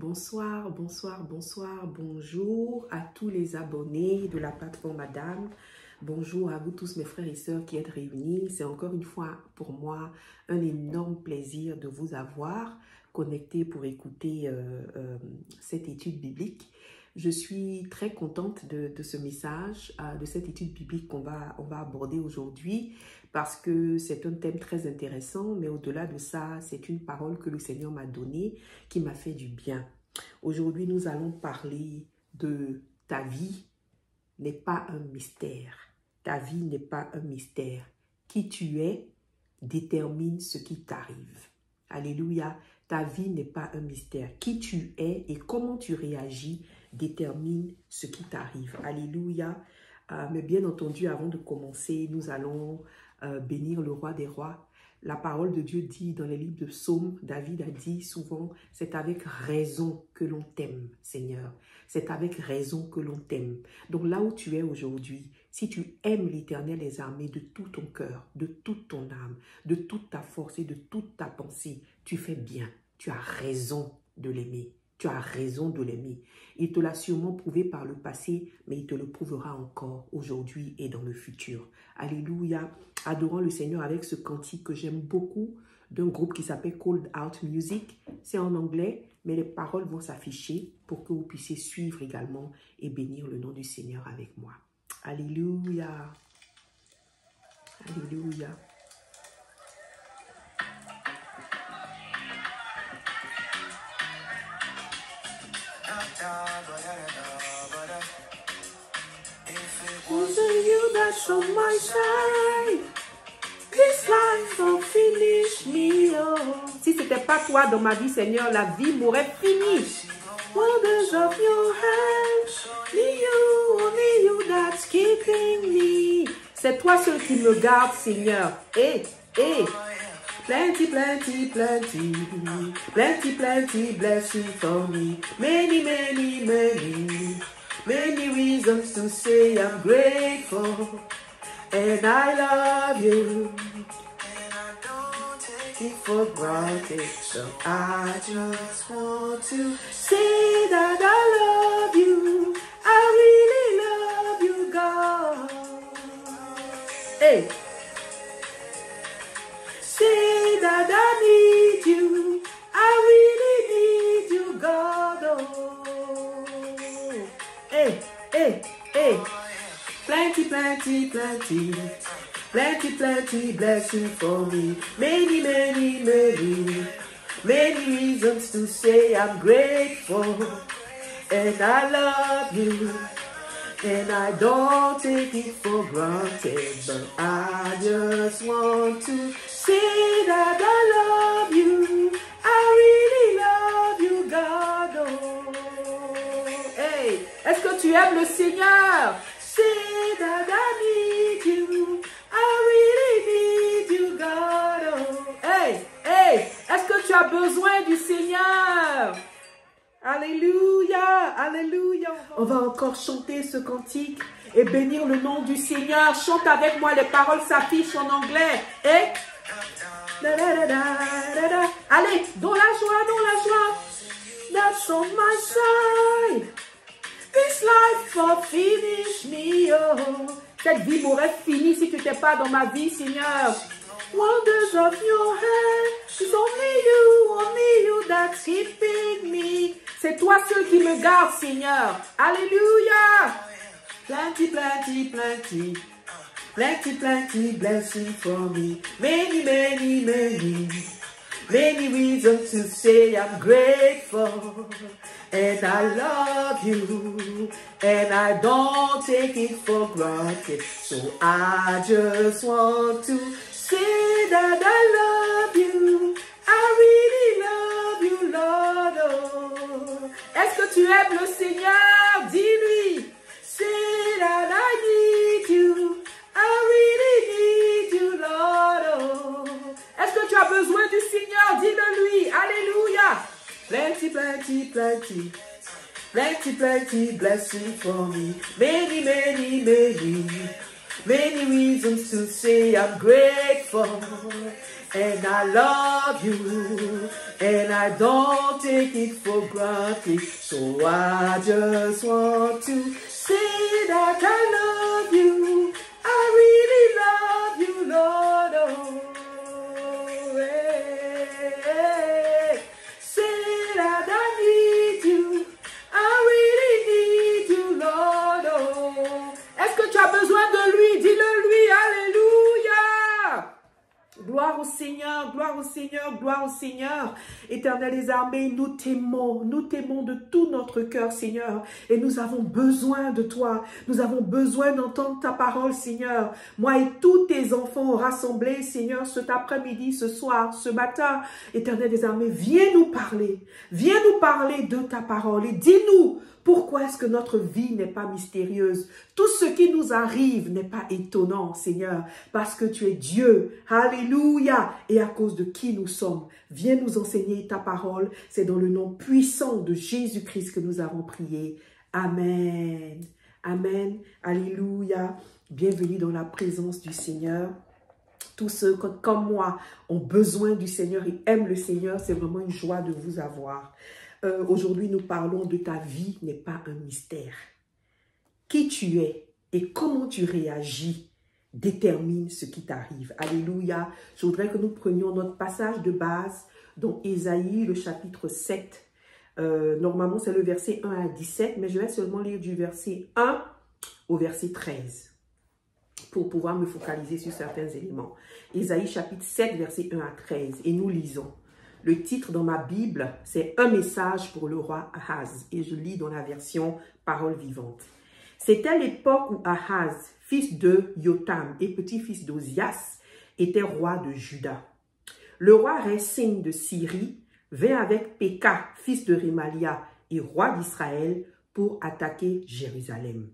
Bonsoir, bonsoir, bonsoir, bonjour à tous les abonnés de la plateforme Madame. Bonjour à vous tous mes frères et sœurs qui êtes réunis. C'est encore une fois pour moi un énorme plaisir de vous avoir connectés pour écouter cette étude biblique. Je suis très contente de ce message, de cette étude biblique qu'on va aborder aujourd'hui parce que c'est un thème très intéressant, mais au-delà de ça, c'est une parole que le Seigneur m'a donnée qui m'a fait du bien. Aujourd'hui, nous allons parler de ta vie n'est pas un mystère. Ta vie n'est pas un mystère. Qui tu es détermine ce qui t'arrive. Alléluia. Ta vie n'est pas un mystère. Qui tu es et comment tu réagis détermine ce qui t'arrive. Alléluia. Mais bien entendu, avant de commencer, nous allons bénir le roi des rois. La parole de Dieu dit dans les livres de psaumes, David a dit souvent, c'est avec raison que l'on t'aime, Seigneur. C'est avec raison que l'on t'aime. Donc là où tu es aujourd'hui, si tu aimes l'Éternel des armées de tout ton cœur, de toute ton âme, de toute ta force et de toute ta pensée, tu fais bien. Tu as raison de l'aimer. Tu as raison de l'aimer. Il te l'a sûrement prouvé par le passé, mais il te le prouvera encore aujourd'hui et dans le futur. Alléluia. Adorons le Seigneur avec ce cantique que j'aime beaucoup d'un groupe qui s'appelle Called Out Music. C'est en anglais, mais les paroles vont s'afficher pour que vous puissiez suivre également et bénir le nom du Seigneur avec moi. Alléluia. Alléluia. Wasn't you that's on my side? This life won't finish me, oh. Si c'était pas toi dans ma vie, Seigneur, la vie m'aurait fini. Wonders of your hands, only you that's keeping me. C'est toi seul qui me garde, Seigneur. Plenty, plenty, plenty, plenty, plenty blessings for me. Many, many, many, many reasons to say I'm grateful. And I love you. And I don't take it for granted. So I just want to say that I love you. I really love you, God. Hey. Say that I need you. I really need you, God. Oh. Hey, hey, hey. Plenty, plenty, plenty. Plenty, plenty blessings for me. Many, many, many. Many reasons to say I'm grateful. And I love you. And I don't take it for granted. But I just want to say that I love you. I really love you, God. Oh. Hey, est-ce que tu aimes le Seigneur? Say that I need you. I really need you, God. Oh. Hey, hey, est-ce que tu as besoin du Seigneur? Alléluia, alléluia. On va encore chanter ce cantique et bénir le nom du Seigneur. Chante avec moi, les paroles s'affichent en anglais. Et allez, dans la joie, dans la joie. That's on my side. This life will finish me, oh. Cette vie m'aurait fini si tu n'étais pas dans ma vie, Seigneur. Wonders of your hand, it's only you that's keeping me. C'est toi seul qui me garde, Seigneur. Alléluia. Plenty, plenty, plenty. Plenty, plenty blessings for me. Many, many, many. Many reasons to say I'm grateful. And I love you. And I don't take it for granted. So I just want to say that I love you. I really love you, Lord. Oh. Est-ce que tu aimes le Seigneur? Dis-lui. Say that I need you. I really need you, Lord. Oh. Est-ce que tu as besoin du Seigneur? Dis-le-lui. Alléluia. Plenty, plenty, plenty. Plenty, plenty blessings for me. Many, many, many. Many reasons to say I'm grateful. And I love you. And I don't take it for granted. exactly. So I just want to say that I love you. I really love you, Lord. Oh, hey. Say that I need you. I really need you, Lord. Oh. Est-ce que tu as besoin de lui? Dis-le lui. Alléluia. Gloire au Seigneur, gloire au Seigneur, gloire au Seigneur. Éternel des armées, nous t'aimons de tout notre cœur, Seigneur. Et nous avons besoin de toi. Nous avons besoin d'entendre ta parole, Seigneur. Moi et tous tes enfants rassemblés, Seigneur, cet après-midi, ce soir, ce matin. Éternel des armées, viens nous parler. Viens nous parler de ta parole. Et dis-nous, pourquoi est-ce que notre vie n'est pas mystérieuse? Tout ce qui nous arrive n'est pas étonnant, Seigneur, parce que tu es Dieu. Alléluia. Et à cause de qui nous sommes. Viens nous enseigner ta parole. C'est dans le nom puissant de Jésus-Christ que nous avons prié. Amen. Amen. Alléluia. Bienvenue dans la présence du Seigneur. Tous ceux comme moi ont besoin du Seigneur et aiment le Seigneur, c'est vraiment une joie de vous avoir. Aujourd'hui, nous parlons de ta vie n'est pas un mystère. Qui tu es et comment tu réagis détermine ce qui t'arrive. Alléluia. Je voudrais que nous prenions notre passage de base dans Ésaïe, le chapitre 7. Normalement, c'est le verset 1 à 17, mais je vais seulement lire du verset 1 au verset 13 pour pouvoir me focaliser sur certains éléments. Ésaïe, chapitre 7, verset 1 à 13. Et nous lisons. Le titre dans ma Bible, c'est « Un message pour le roi Ahaz » et je lis dans la version « Parole vivante ». C'était l'époque où Ahaz, fils de Yotam et petit-fils d'Ozias, était roi de Juda. Le roi Ressin de Syrie vint avec Péka, fils de Rémalia et roi d'Israël, pour attaquer Jérusalem.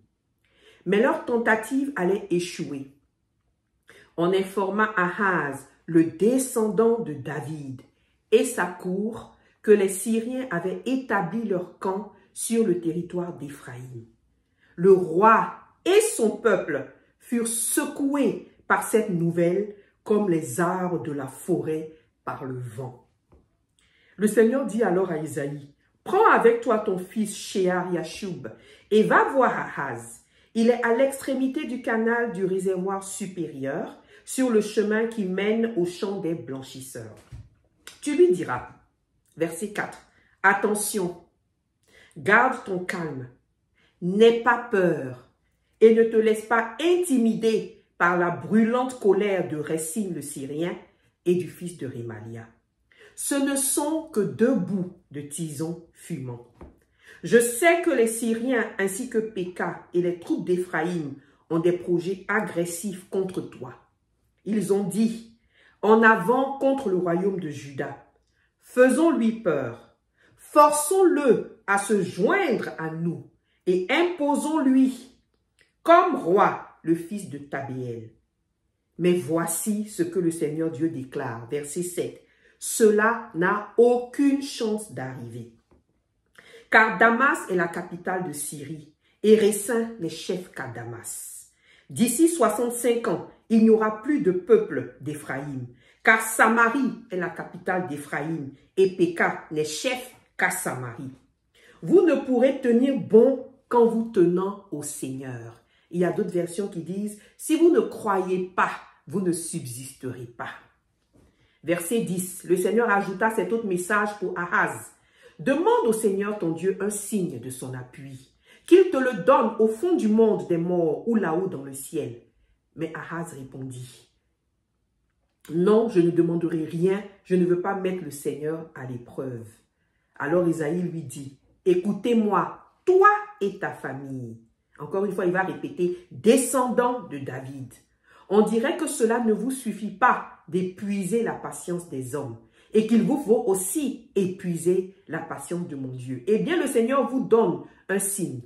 Mais leur tentative allait échouer. On informa Ahaz, le descendant de David, et sa cour, que les Syriens avaient établi leur camp sur le territoire d'Éphraïm. Le roi et son peuple furent secoués par cette nouvelle comme les arbres de la forêt par le vent. Le Seigneur dit alors à Isaïe, « Prends avec toi ton fils Shear-Yashub et va voir Ahaz. Il est à l'extrémité du canal du réservoir supérieur, sur le chemin qui mène au champ des blanchisseurs. Tu lui diras, verset 4, « Attention, garde ton calme, n'aie pas peur et ne te laisse pas intimider par la brûlante colère de Ressin le Syrien et du fils de Rémalia. Ce ne sont que 2 bouts de tison fumant. Je sais que les Syriens ainsi que Péka et les troupes d'Éphraïm ont des projets agressifs contre toi. Ils ont dit, en avant contre le royaume de Juda. Faisons-lui peur, forçons-le à se joindre à nous et imposons-lui comme roi le fils de Tabéel. Mais voici ce que le Seigneur Dieu déclare, verset 7. Cela n'a aucune chance d'arriver. Car Damas est la capitale de Syrie et Ressin n'est chef qu'à Damas. D'ici 65 ans, il n'y aura plus de peuple d'Éphraïm, car Samarie est la capitale d'Éphraïm et Péka n'est chef qu'à Samarie. Vous ne pourrez tenir bon qu'en vous tenant au Seigneur. Il y a d'autres versions qui disent, si vous ne croyez pas, vous ne subsisterez pas. Verset 10, le Seigneur ajouta cet autre message pour Ahaz. Demande au Seigneur ton Dieu un signe de son appui, qu'il te le donne au fond du monde des morts ou là-haut dans le ciel. Mais Ahaz répondit, non, je ne demanderai rien, je ne veux pas mettre le Seigneur à l'épreuve. Alors Isaïe lui dit, écoutez-moi, toi et ta famille. Encore une fois, il va répéter, descendant de David. On dirait que cela ne vous suffit pas d'épuiser la patience des hommes et qu'il vous faut aussi épuiser la patience de mon Dieu. Eh bien, le Seigneur vous donne un signe.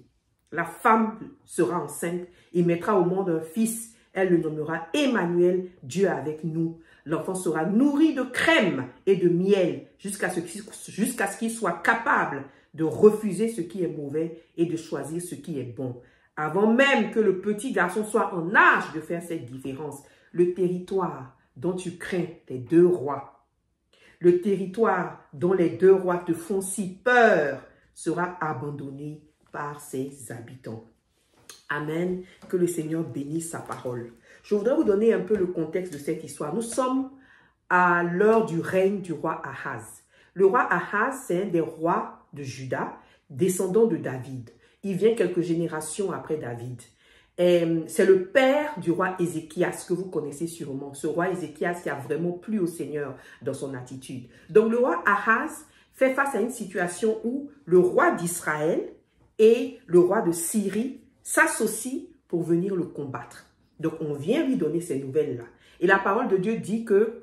La femme sera enceinte et mettra au monde un fils. Elle le nommera Emmanuel, Dieu avec nous. L'enfant sera nourri de crème et de miel jusqu'à ce qu'il soit capable de refuser ce qui est mauvais et de choisir ce qui est bon. Avant même que le petit garçon soit en âge de faire cette différence, le territoire dont tu crains les 2 rois, le territoire dont les 2 rois te font si peur, sera abandonné par ses habitants. Amen. Que le Seigneur bénisse sa parole. Je voudrais vous donner un peu le contexte de cette histoire. Nous sommes à l'heure du règne du roi Ahaz. Le roi Ahaz, c'est un des rois de Juda, descendant de David. Il vient quelques générations après David. C'est le père du roi Ézéchias, que vous connaissez sûrement. Ce roi Ézéchias qui a vraiment plu au Seigneur dans son attitude. Donc le roi Ahaz fait face à une situation où le roi d'Israël et le roi de Syrie s'associent pour venir le combattre. Donc on vient lui donner ces nouvelles-là. Et la parole de Dieu dit que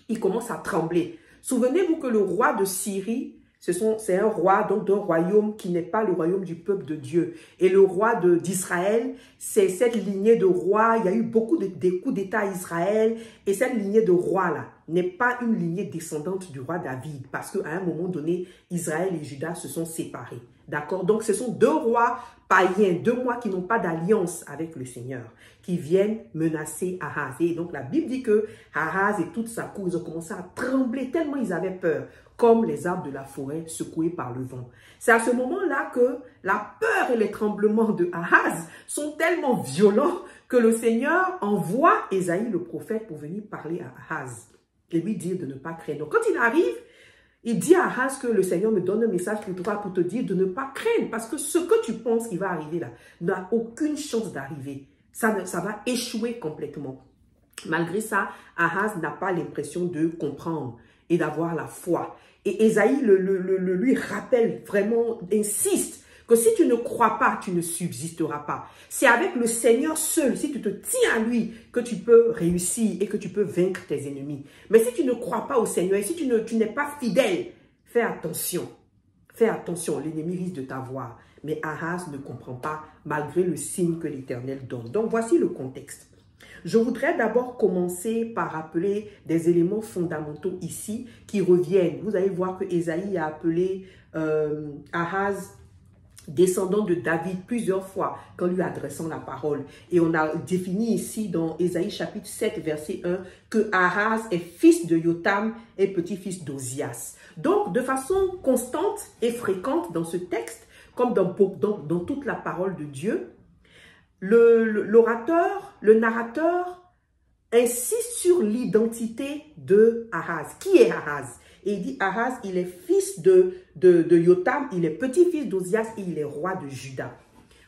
il commence à trembler. Souvenez-vous que le roi de Syrie, c'est un roi donc d'un royaume qui n'est pas le royaume du peuple de Dieu. Et le roi d'Israël, c'est cette lignée de rois. Il y a eu beaucoup de coups d'État à Israël. Et cette lignée de rois-là n'est pas une lignée descendante du roi David. Parce qu'à un moment donné, Israël et Juda se sont séparés. D'accord? Donc ce sont deux rois païens, deux rois qui n'ont pas d'alliance avec le Seigneur, qui viennent menacer Ahaz. Et donc la Bible dit que Ahaz et toute sa cour, ils ont commencé à trembler tellement ils avaient peur, comme les arbres de la forêt secoués par le vent. C'est à ce moment-là que la peur et les tremblements de Ahaz sont tellement violents que le Seigneur envoie Ésaïe le prophète pour venir parler à Ahaz et lui dire de ne pas craindre. Donc quand il arrive, il dit à Ahaz que le Seigneur me donne un message pour toi, pour te dire de ne pas craindre, parce que ce que tu penses qui va arriver là n'a aucune chance d'arriver. Ça va échouer complètement. Malgré ça, Ahaz n'a pas l'impression de comprendre et d'avoir la foi. Et Ésaïe lui rappelle, vraiment, insiste, que si tu ne crois pas, tu ne subsisteras pas. C'est avec le Seigneur seul, si tu te tiens à lui, que tu peux réussir et que tu peux vaincre tes ennemis. Mais si tu ne crois pas au Seigneur et si tu n'es pas fidèle, fais attention. Fais attention, l'ennemi risque de t'avoir. Mais Ahaz ne comprend pas, malgré le signe que l'Éternel donne. Donc voici le contexte. Je voudrais d'abord commencer par rappeler des éléments fondamentaux ici qui reviennent. Vous allez voir que Ésaïe a appelé Ahaz descendant de David plusieurs fois quand lui adressant la parole. Et on a défini ici dans Ésaïe chapitre 7 verset 1 que Ahaz est fils de Yotam et petit-fils d'Ozias. Donc de façon constante et fréquente dans ce texte, comme dans toute la parole de Dieu, l'orateur, le narrateur insiste sur l'identité de Ahaz. Qui est Ahaz? Et il dit Ahaz, il est fils de Yotam, il est petit-fils d'Ozias et il est roi de Juda.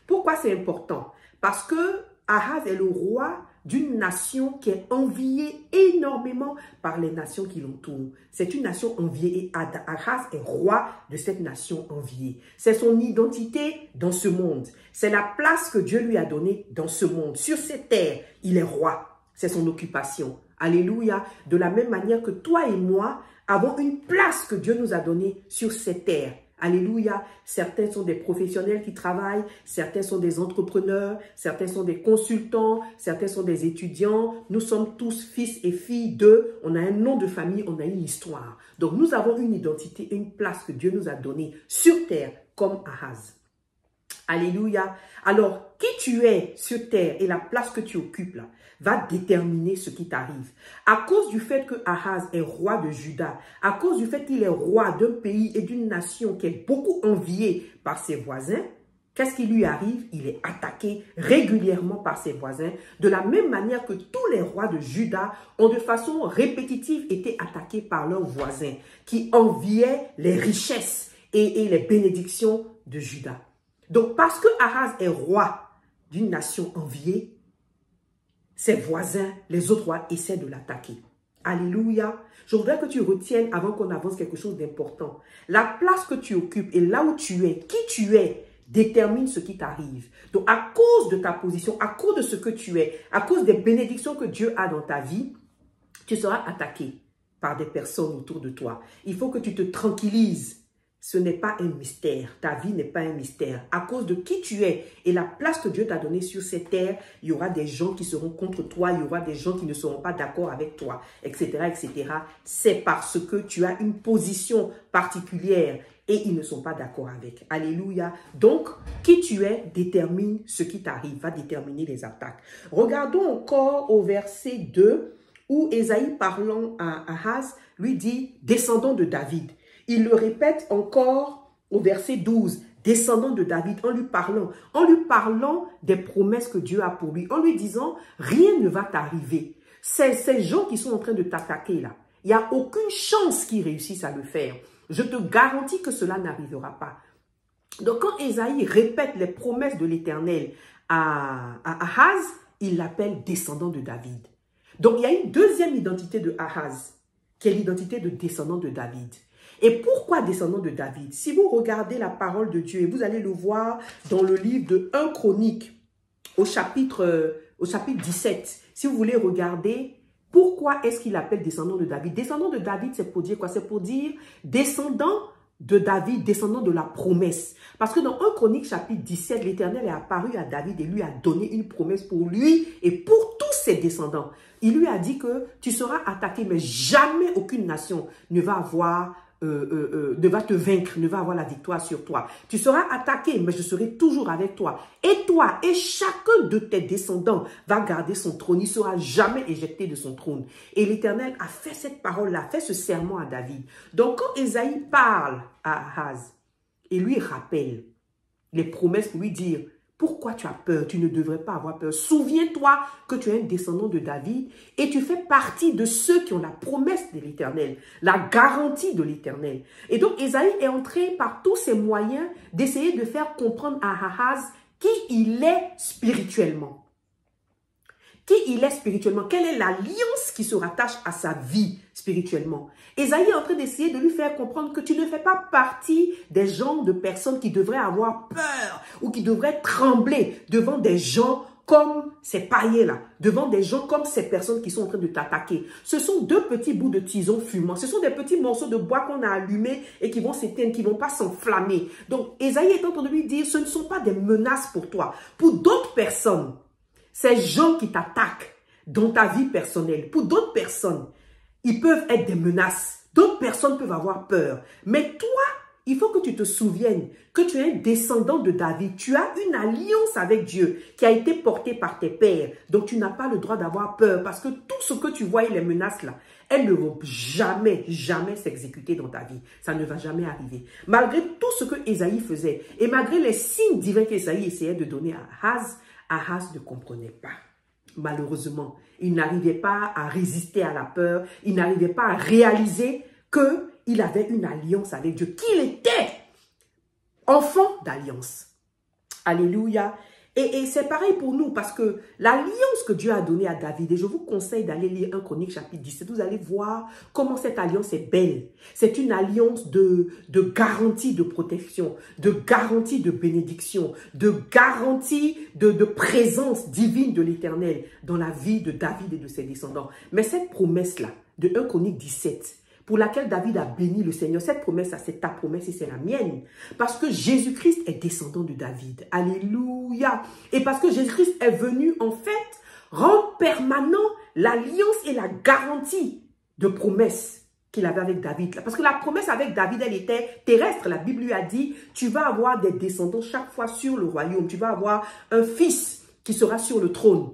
Pourquoi c'est important? Parce que Ahaz est le roi d'une nation qui est enviée énormément par les nations qui l'entourent. C'est une nation enviée et Ahaz est roi de cette nation enviée. C'est son identité dans ce monde. C'est la place que Dieu lui a donnée dans ce monde. Sur cette terre, il est roi. C'est son occupation. Alléluia. De la même manière que toi et moi avons une place que Dieu nous a donnée sur cette terre. Alléluia. Certains sont des professionnels qui travaillent, certains sont des entrepreneurs, certains sont des consultants, certains sont des étudiants. Nous sommes tous fils et filles d'eux. On a un nom de famille, on a une histoire. Donc nous avons une identité, une place que Dieu nous a donnée sur terre comme Ahaz. Alléluia. Alors, qui tu es sur terre et la place que tu occupes là va déterminer ce qui t'arrive. À cause du fait que Ahaz est roi de Juda, à cause du fait qu'il est roi d'un pays et d'une nation qui est beaucoup enviée par ses voisins, qu'est-ce qui lui arrive? Il est attaqué régulièrement par ses voisins, de la même manière que tous les rois de Juda ont de façon répétitive été attaqués par leurs voisins qui enviaient les richesses et les bénédictions de Juda. Donc, parce que Ahaz est roi d'une nation enviée, ses voisins, les autres rois, essaient de l'attaquer. Alléluia. Je voudrais que tu retiennes, avant qu'on avance, quelque chose d'important. La place que tu occupes et là où tu es, qui tu es, détermine ce qui t'arrive. Donc, à cause de ta position, à cause de ce que tu es, à cause des bénédictions que Dieu a dans ta vie, tu seras attaqué par des personnes autour de toi. Il faut que tu te tranquillises. Ce n'est pas un mystère. Ta vie n'est pas un mystère. À cause de qui tu es et la place que Dieu t'a donnée sur cette terre, il y aura des gens qui seront contre toi, il y aura des gens qui ne seront pas d'accord avec toi, etc., etc. C'est parce que tu as une position particulière et ils ne sont pas d'accord avec. Alléluia. Donc, qui tu es détermine ce qui t'arrive, va déterminer les attaques. Regardons encore au verset 2 où Ésaïe parlant à Ahaz lui dit « Descendant de David ». Il le répète encore au verset 12, descendant de David, en lui parlant des promesses que Dieu a pour lui, en lui disant, rien ne va t'arriver. Ces gens qui sont en train de t'attaquer là, il n'y a aucune chance qu'ils réussissent à le faire. Je te garantis que cela n'arrivera pas. Donc quand Ésaïe répète les promesses de l'Éternel à Ahaz, il l'appelle descendant de David. Donc il y a une deuxième identité de Ahaz, qui est l'identité de descendant de David. Et pourquoi descendant de David? Si vous regardez la parole de Dieu, et vous allez le voir dans le livre de 1 Chronique, au chapitre 17, si vous voulez regarder, pourquoi est-ce qu'il appelle descendant de David? Descendant de David, c'est pour dire quoi? C'est pour dire descendant de David, descendant de la promesse. Parce que dans 1 Chronique, chapitre 17, l'Éternel est apparu à David et lui a donné une promesse pour lui et pour tous ses descendants. Il lui a dit que tu seras attaqué, mais jamais aucune nation ne va te vaincre, ne va avoir la victoire sur toi. Tu seras attaqué, mais je serai toujours avec toi. Et toi et chacun de tes descendants va garder son trône. Il ne sera jamais éjecté de son trône. Et l'Éternel a fait cette parole-là, fait ce serment à David. Donc quand Ésaïe parle à Ahaz et lui rappelle les promesses pour lui dire, pourquoi tu as peur? Tu ne devrais pas avoir peur. Souviens-toi que tu es un descendant de David et tu fais partie de ceux qui ont la promesse de l'Éternel, la garantie de l'Éternel. Et donc, Ésaïe est en train, par tous ses moyens, d'essayer de faire comprendre à Ahaz qui il est spirituellement. Qui il est spirituellement? Quelle est l'alliance qui se rattache à sa vie spirituellement? Ésaïe est en train d'essayer de lui faire comprendre que tu ne fais pas partie des genres de personnes qui devraient avoir peur ou qui devraient trembler devant des gens comme ces païens-là, devant des gens comme ces personnes qui sont en train de t'attaquer. Ce sont deux petits bouts de tison fumant. Ce sont des petits morceaux de bois qu'on a allumés et qui vont s'éteindre, qui ne vont pas s'enflammer. Donc, Ésaïe est en train de lui dire, ce ne sont pas des menaces pour toi. Pour d'autres personnes, ces gens qui t'attaquent dans ta vie personnelle, pour d'autres personnes, ils peuvent être des menaces. D'autres personnes peuvent avoir peur. Mais toi, il faut que tu te souviennes que tu es un descendant de David. Tu as une alliance avec Dieu qui a été portée par tes pères. Donc, tu n'as pas le droit d'avoir peur parce que tout ce que tu vois et les menaces là, elles ne vont jamais, jamais s'exécuter dans ta vie. Ça ne va jamais arriver. Malgré tout ce que Ésaïe faisait et malgré les signes divins qu'Ésaïe essayait de donner à Ahaz, Ahaz ne comprenait pas. Malheureusement, il n'arrivait pas à résister à la peur. Il n'arrivait pas à réaliser qu'il avait une alliance avec Dieu, qu'il était enfant d'alliance. Alléluia. Et c'est pareil pour nous parce que l'alliance que Dieu a donnée à David, et je vous conseille d'aller lire 1 Chronique chapitre 17, vous allez voir comment cette alliance est belle. C'est une alliance de garantie de protection, de garantie de bénédiction, de garantie de présence divine de l'Éternel dans la vie de David et de ses descendants. Mais cette promesse-là, de 1 Chronique 17, pour laquelle David a béni le Seigneur. Cette promesse-là, c'est ta promesse et c'est la mienne. Parce que Jésus-Christ est descendant de David. Alléluia. Et parce que Jésus-Christ est venu, en fait, rendre permanent l'alliance et la garantie de promesse qu'il avait avec David. Parce que la promesse avec David, elle était terrestre. La Bible lui a dit, tu vas avoir des descendants chaque fois sur le royaume. Tu vas avoir un fils qui sera sur le trône.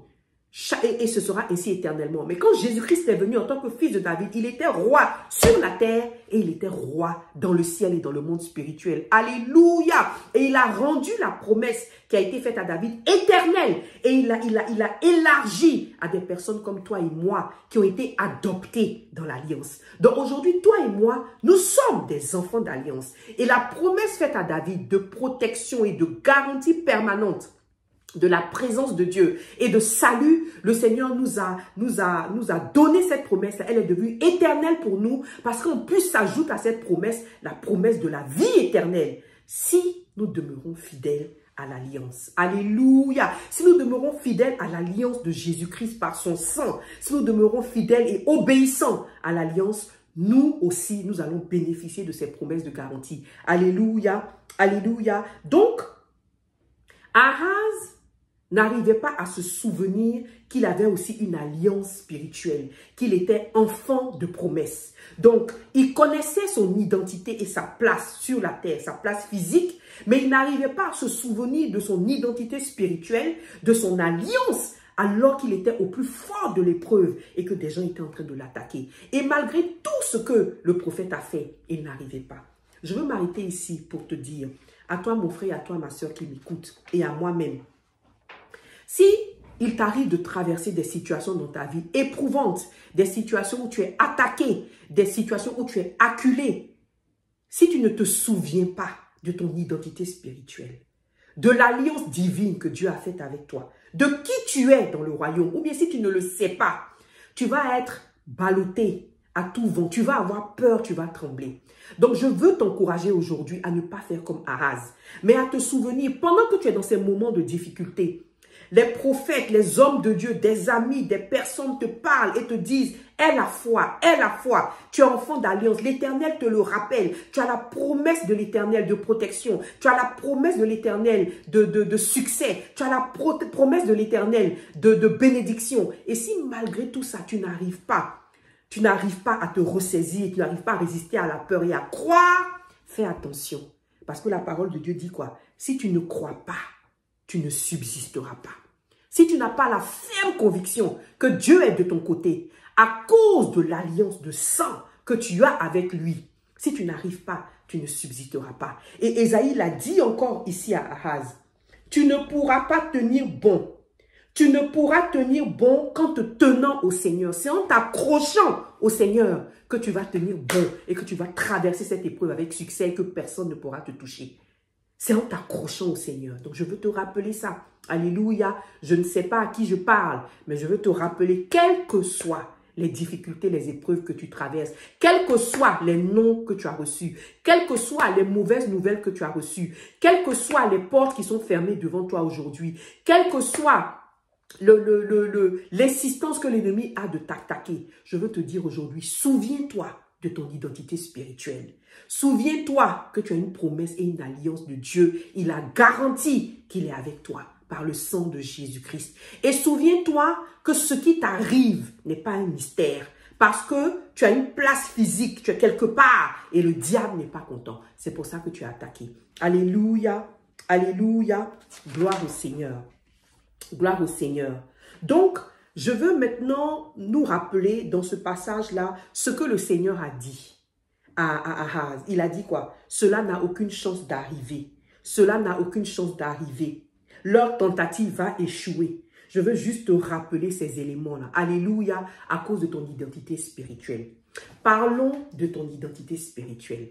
Et ce sera ainsi éternellement. Mais quand Jésus-Christ est venu en tant que fils de David, il était roi sur la terre et il était roi dans le ciel et dans le monde spirituel. Alléluia! Et il a rendu la promesse qui a été faite à David éternelle. Et il a élargi à des personnes comme toi et moi qui ont été adoptées dans l'alliance. Donc aujourd'hui, toi et moi, nous sommes des enfants d'alliance. Et la promesse faite à David de protection et de garantie permanente de la présence de Dieu et de salut, le Seigneur nous a donné cette promesse. Elle est devenue éternelle pour nous parce qu'en plus s'ajoute à cette promesse la promesse de la vie éternelle si nous demeurons fidèles à l'alliance. Alléluia! Si nous demeurons fidèles à l'alliance de Jésus-Christ par son sang, si nous demeurons fidèles et obéissants à l'alliance, nous aussi, nous allons bénéficier de ces promesses de garantie. Alléluia! Alléluia! Donc, Ahaz n'arrivait pas à se souvenir qu'il avait aussi une alliance spirituelle, qu'il était enfant de promesse. Donc, il connaissait son identité et sa place sur la terre, sa place physique, mais il n'arrivait pas à se souvenir de son identité spirituelle, de son alliance, alors qu'il était au plus fort de l'épreuve et que des gens étaient en train de l'attaquer. Et malgré tout ce que le prophète a fait, il n'arrivait pas. Je veux m'arrêter ici pour te dire, à toi mon frère et à toi ma soeur qui m'écoute, et à moi-même, si il t'arrive de traverser des situations dans ta vie éprouvantes, des situations où tu es attaqué, des situations où tu es acculé, si tu ne te souviens pas de ton identité spirituelle, de l'alliance divine que Dieu a faite avec toi, de qui tu es dans le royaume, ou bien si tu ne le sais pas, tu vas être ballotté à tout vent, tu vas avoir peur, tu vas trembler. Donc je veux t'encourager aujourd'hui à ne pas faire comme Ahaz, mais à te souvenir, pendant que tu es dans ces moments de difficulté, les prophètes, les hommes de Dieu, des amis, des personnes te parlent et te disent « Aie la foi, aie la foi. Tu es enfant d'alliance. L'Éternel te le rappelle. Tu as la promesse de l'Éternel de protection. Tu as la promesse de l'Éternel de succès. Tu as la promesse de l'Éternel de bénédiction. » Et si malgré tout ça, tu n'arrives pas à te ressaisir, tu n'arrives pas à résister à la peur et à croire, fais attention. Parce que la parole de Dieu dit quoi? Si tu ne crois pas, tu ne subsisteras pas. Si tu n'as pas la ferme conviction que Dieu est de ton côté, à cause de l'alliance de sang que tu as avec lui, si tu n'arrives pas, tu ne subsisteras pas. Et Ésaïe l'a dit encore ici à Ahaz, tu ne pourras pas tenir bon. Tu ne pourras tenir bon qu'en te tenant au Seigneur. C'est en t'accrochant au Seigneur que tu vas tenir bon et que tu vas traverser cette épreuve avec succès et que personne ne pourra te toucher. C'est en t'accrochant au Seigneur. Donc, je veux te rappeler ça. Alléluia. Je ne sais pas à qui je parle, mais je veux te rappeler, quelles que soient les difficultés, les épreuves que tu traverses, quels que soient les noms que tu as reçus, quelles que soient les mauvaises nouvelles que tu as reçues, quelles que soient les portes qui sont fermées devant toi aujourd'hui, quelle que soit l'insistance que l'ennemi a de t'attaquer, je veux te dire aujourd'hui, souviens-toi de ton identité spirituelle. Souviens-toi que tu as une promesse et une alliance de Dieu. Il a garanti qu'il est avec toi par le sang de Jésus-Christ. Et souviens-toi que ce qui t'arrive n'est pas un mystère. Parce que tu as une place physique, tu es quelque part et le diable n'est pas content. C'est pour ça que tu es attaqué. Alléluia, alléluia, gloire au Seigneur. Gloire au Seigneur. Donc, je veux maintenant nous rappeler dans ce passage-là ce que le Seigneur a dit à Ahaz. Il a dit quoi? Cela n'a aucune chance d'arriver. Cela n'a aucune chance d'arriver. Leur tentative va échouer. Je veux juste te rappeler ces éléments-là. Alléluia, à cause de ton identité spirituelle. Parlons de ton identité spirituelle.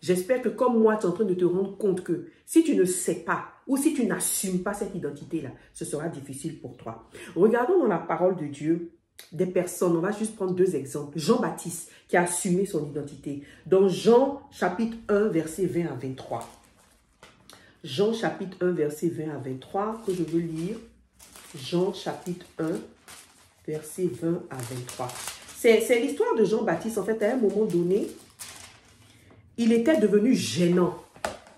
J'espère que comme moi, tu es en train de te rendre compte que si tu ne sais pas ou si tu n'assumes pas cette identité-là, ce sera difficile pour toi. Regardons dans la parole de Dieu des personnes. On va juste prendre deux exemples. Jean-Baptiste qui a assumé son identité. Dans Jean chapitre 1, verset 20 à 23. Jean chapitre 1, verset 20 à 23 que je veux lire. Jean chapitre 1, verset 20 à 23. C'est l'histoire de Jean-Baptiste. En fait, à un moment donné, il était devenu gênant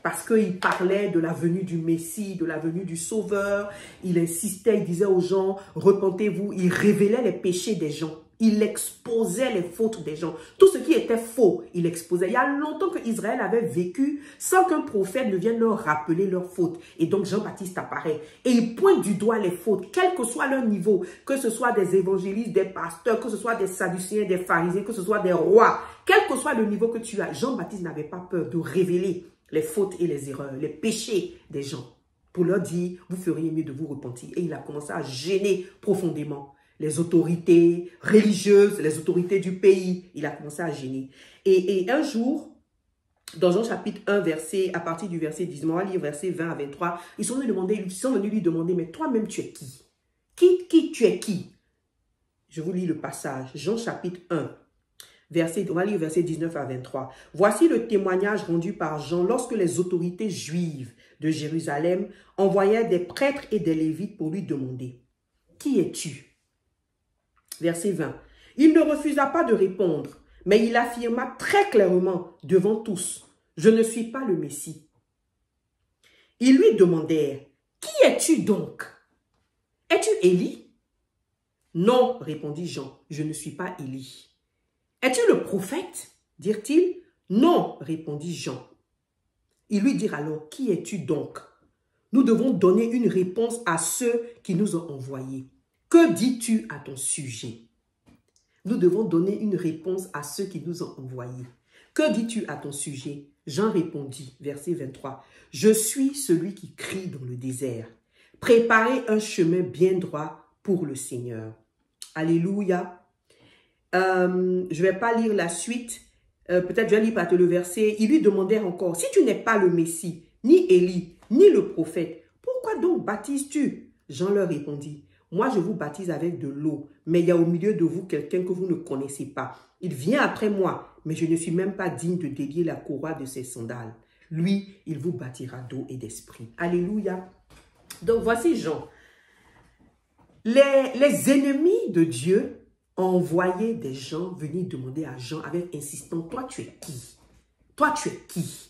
parce qu'il parlait de la venue du Messie, de la venue du Sauveur. Il insistait, il disait aux gens, repentez-vous. Il révélait les péchés des gens. Il exposait les fautes des gens. Tout ce qui était faux, il exposait. Il y a longtemps que Israël avait vécu sans qu'un prophète ne vienne leur rappeler leurs fautes. Et donc Jean-Baptiste apparaît. Et il pointe du doigt les fautes, quel que soit leur niveau. Que ce soit des évangélistes, des pasteurs, que ce soit des sadducéens, des pharisiens, que ce soit des rois. Quel que soit le niveau que tu as, Jean-Baptiste n'avait pas peur de révéler les fautes et les erreurs, les péchés des gens. Pour leur dire, vous feriez mieux de vous repentir. Et il a commencé à gêner profondément les autorités religieuses, les autorités du pays. Il a commencé à gêner. Et un jour, dans Jean chapitre 1, à partir du verset 10, on va lire verset 20 à 23, ils sont venus lui demander, mais toi-même tu es qui? Tu es qui? Je vous lis le passage. Jean chapitre 1. On va lire verset 19 à 23. Voici le témoignage rendu par Jean lorsque les autorités juives de Jérusalem envoyèrent des prêtres et des lévites pour lui demander, qui es-tu? Verset 20. Il ne refusa pas de répondre, mais il affirma très clairement devant tous, je ne suis pas le Messie. Ils lui demandèrent, qui es-tu donc? Es-tu Élie? Non, répondit Jean, je ne suis pas Élie. Es-tu le prophète? Dirent-ils. Non, répondit Jean. Ils lui dirent alors, qui es-tu donc? Nous devons donner une réponse à ceux qui nous ont envoyés. Que dis-tu à ton sujet? Nous devons donner une réponse à ceux qui nous ont envoyés. Que dis-tu à ton sujet? Jean répondit, verset 23, « Je suis celui qui crie dans le désert. Préparez un chemin bien droit pour le Seigneur. » Alléluia. Je ne vais pas lire la suite. Peut-être je vais lire par le verset. Ils lui demandèrent encore, « Si tu n'es pas le Messie, ni Élie, ni le prophète, pourquoi donc baptises-tu? » Jean leur répondit, « Moi, je vous baptise avec de l'eau, mais il y a au milieu de vous quelqu'un que vous ne connaissez pas. Il vient après moi, mais je ne suis même pas digne de délier la courroie de ses sandales. Lui, il vous baptira d'eau et d'esprit. » Alléluia. Donc, voici Jean. Les ennemis de Dieu ont envoyé des gens venir demander à Jean avec insistance, « Toi, tu es qui? Toi, tu es qui? »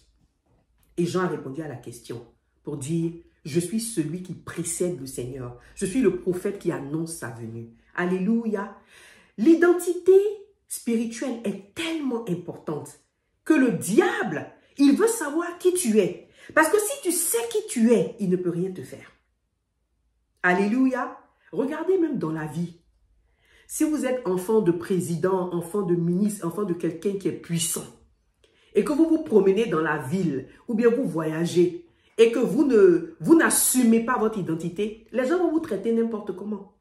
Et Jean a répondu à la question pour dire, « Je suis celui qui précède le Seigneur. Je suis le prophète qui annonce sa venue. » Alléluia. L'identité spirituelle est tellement importante que le diable, il veut savoir qui tu es. Parce que si tu sais qui tu es, il ne peut rien te faire. Alléluia. Regardez même dans la vie. Si vous êtes enfant de président, enfant de ministre, enfant de quelqu'un qui est puissant, et que vous vous promenez dans la ville, ou bien vous voyagez, et que vous n'assumez pas votre identité, les gens vont vous traiter n'importe comment.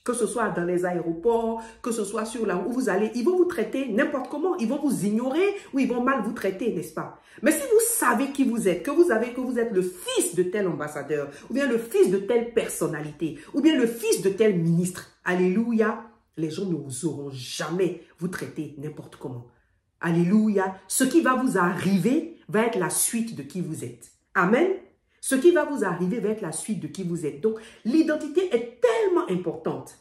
Que ce soit dans les aéroports, que ce soit sur là où vous allez, ils vont vous traiter n'importe comment. Ils vont vous ignorer ou ils vont mal vous traiter, n'est-ce pas? Mais si vous savez qui vous êtes, que vous êtes le fils de tel ambassadeur, ou bien le fils de telle personnalité, ou bien le fils de tel ministre, alléluia, les gens ne vous auront jamais vous traiter n'importe comment. Alléluia. Ce qui va vous arriver va être la suite de qui vous êtes. Amen. Ce qui va vous arriver va être la suite de qui vous êtes. Donc, l'identité est tellement importante,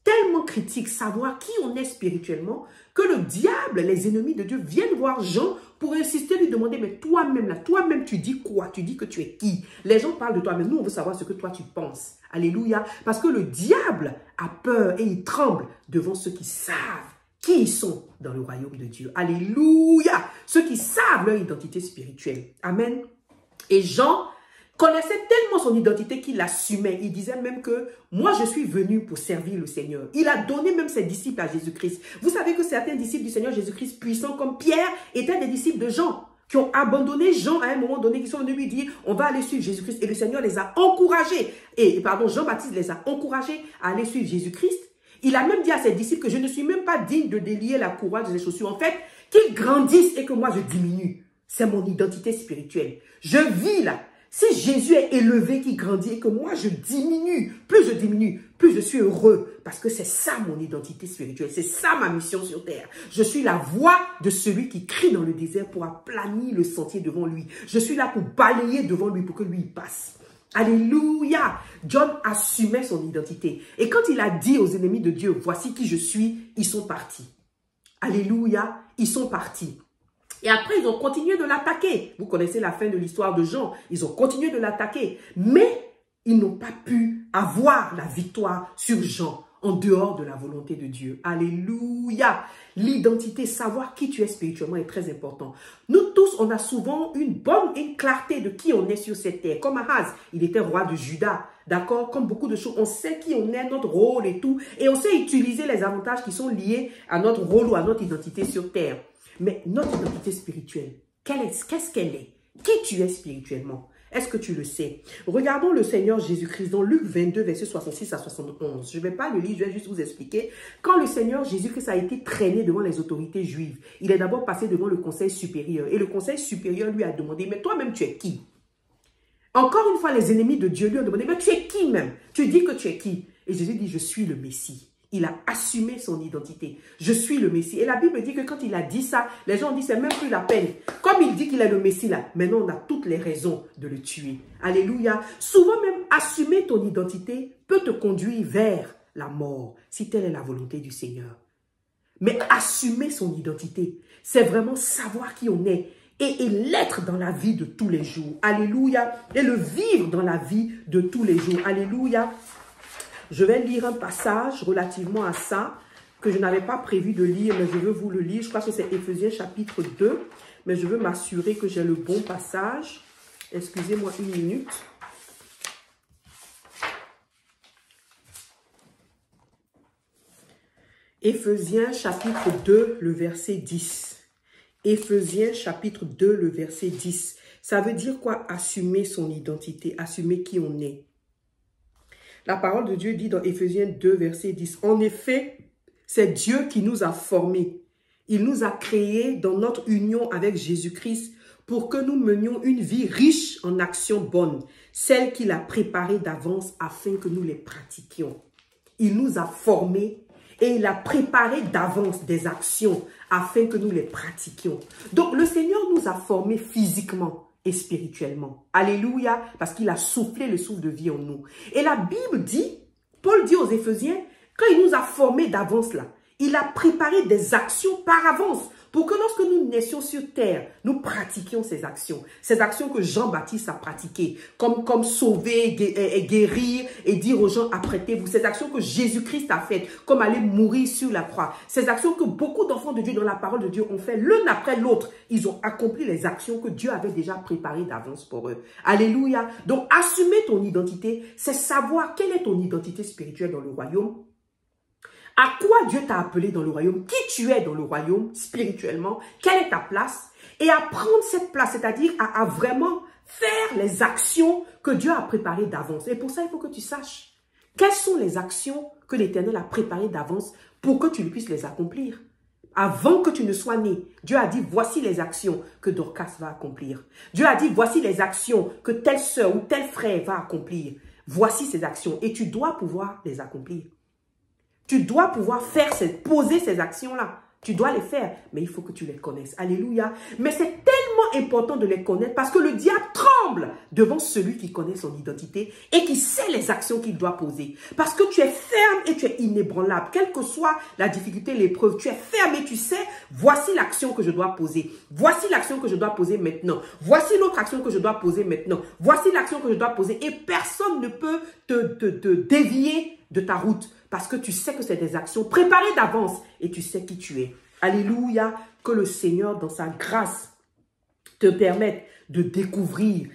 tellement critique, savoir qui on est spirituellement, que le diable, les ennemis de Dieu, viennent voir Jean pour insister, lui demander, mais toi-même, là, toi-même, tu dis quoi? Tu dis que tu es qui? Les gens parlent de toi, mais nous, on veut savoir ce que toi, tu penses. Alléluia. Parce que le diable a peur et il tremble devant ceux qui savent qui ils sont dans le royaume de Dieu. Alléluia. Ceux qui savent leur identité spirituelle. Amen. Et Jean connaissait tellement son identité qu'il l'assumait. Il disait même que moi, je suis venu pour servir le Seigneur. Il a donné même ses disciples à Jésus-Christ. Vous savez que certains disciples du Seigneur Jésus-Christ puissants comme Pierre étaient des disciples de Jean, qui ont abandonné Jean à un moment donné, qui sont venus lui dire, on va aller suivre Jésus-Christ. Et le Seigneur les a encouragés. Jean-Baptiste les a encouragés à aller suivre Jésus-Christ. Il a même dit à ses disciples que je ne suis même pas digne de délier la courroie de ses chaussures. En fait, qu'ils grandissent et que moi je diminue. C'est mon identité spirituelle. Je vis là. Si Jésus est élevé, qui grandit et que moi je diminue, plus je suis heureux. Parce que c'est ça mon identité spirituelle. C'est ça ma mission sur terre. Je suis la voix de celui qui crie dans le désert pour aplanir le sentier devant lui. Je suis là pour balayer devant lui pour que lui passe. Alléluia. John assumait son identité. Et quand il a dit aux ennemis de Dieu, voici qui je suis, ils sont partis. Alléluia. Ils sont partis. Et après, ils ont continué de l'attaquer. Vous connaissez la fin de l'histoire de Jean. Ils ont continué de l'attaquer. Mais ils n'ont pas pu avoir la victoire sur Jean en dehors de la volonté de Dieu. Alléluia. L'identité, savoir qui tu es spirituellement est très important. Nous tous, on a souvent une clarté de qui on est sur cette terre. Comme Ahaz, il était roi de Juda. D'accord? Comme beaucoup de choses, on sait qui on est, notre rôle et tout. Et on sait utiliser les avantages qui sont liés à notre rôle ou à notre identité sur terre. Mais notre identité spirituelle, qu'est-ce qu'elle est? Qui tu es spirituellement? Est-ce que tu le sais? Regardons le Seigneur Jésus-Christ dans Luc 22, verset 66 à 71. Je ne vais pas le lire, je vais juste vous expliquer. Quand le Seigneur Jésus-Christ a été traîné devant les autorités juives, il est d'abord passé devant le conseil supérieur. Et le conseil supérieur lui a demandé, mais toi-même tu es qui? Encore une fois, les ennemis de Dieu lui ont demandé, mais tu es qui même? Tu dis que tu es qui? Et Jésus dit, je suis le Messie. Il a assumé son identité. Je suis le Messie. Et la Bible dit que quand il a dit ça, les gens ont dit, c'est même plus la peine. Comme il dit qu'il est le Messie là, maintenant on a toutes les raisons de le tuer. Alléluia. Souvent même, assumer ton identité peut te conduire vers la mort, si telle est la volonté du Seigneur. Mais assumer son identité, c'est vraiment savoir qui on est et l'être dans la vie de tous les jours. Alléluia. Et le vivre dans la vie de tous les jours. Alléluia. Je vais lire un passage relativement à ça, que je n'avais pas prévu de lire, mais je veux vous le lire. Je crois que c'est Éphésiens chapitre 2, mais je veux m'assurer que j'ai le bon passage. Excusez-moi une minute. Éphésiens chapitre 2, le verset 10. Éphésiens chapitre 2, le verset 10. Ça veut dire quoi? Assumer son identité, assumer qui on est. La parole de Dieu dit dans Éphésiens 2, verset 10. En effet, c'est Dieu qui nous a formés. Il nous a créés dans notre union avec Jésus-Christ pour que nous menions une vie riche en actions bonnes, celles qu'il a préparées d'avance afin que nous les pratiquions. Il nous a formés et il a préparé d'avance des actions afin que nous les pratiquions. Donc le Seigneur nous a formés physiquement et spirituellement. Alléluia, parce qu'il a soufflé le souffle de vie en nous. Et la Bible dit, Paul dit aux Éphésiens, quand il nous a formés d'avance là, il a préparé des actions par avance pour que lorsque nous naissions sur terre, nous pratiquions ces actions. Ces actions que Jean-Baptiste a pratiquées, comme sauver, guérir et dire aux gens apprêtez-vous. Ces actions que Jésus-Christ a faites, comme aller mourir sur la croix. Ces actions que beaucoup d'enfants de Dieu dans la parole de Dieu ont fait l'un après l'autre. Ils ont accompli les actions que Dieu avait déjà préparées d'avance pour eux. Alléluia. Donc, assumer ton identité, c'est savoir quelle est ton identité spirituelle dans le royaume. À quoi Dieu t'a appelé dans le royaume? Qui tu es dans le royaume spirituellement? Quelle est ta place? Et à prendre cette place, c'est-à-dire à vraiment faire les actions que Dieu a préparées d'avance. Et pour ça, il faut que tu saches quelles sont les actions que l'Éternel a préparées d'avance pour que tu puisses les accomplir. Avant que tu ne sois né, Dieu a dit, voici les actions que Dorcas va accomplir. Dieu a dit, voici les actions que telle sœur ou tel frère va accomplir. Voici ces actions et tu dois pouvoir les accomplir. Tu dois pouvoir poser ces actions-là. Tu dois les faire, mais il faut que tu les connaisses. Alléluia. Mais c'est tellement important de les connaître parce que le diable tremble devant celui qui connaît son identité et qui sait les actions qu'il doit poser. Parce que tu es ferme et tu es inébranlable. Quelle que soit la difficulté, l'épreuve, tu es ferme et tu sais, voici l'action que je dois poser. Voici l'action que je dois poser maintenant. Voici l'autre action que je dois poser maintenant. Voici l'action que je dois poser. Et personne ne peut te dévier de ta route. Parce que tu sais que c'est des actions préparées d'avance et tu sais qui tu es. Alléluia, que le Seigneur, dans sa grâce, te permette de découvrir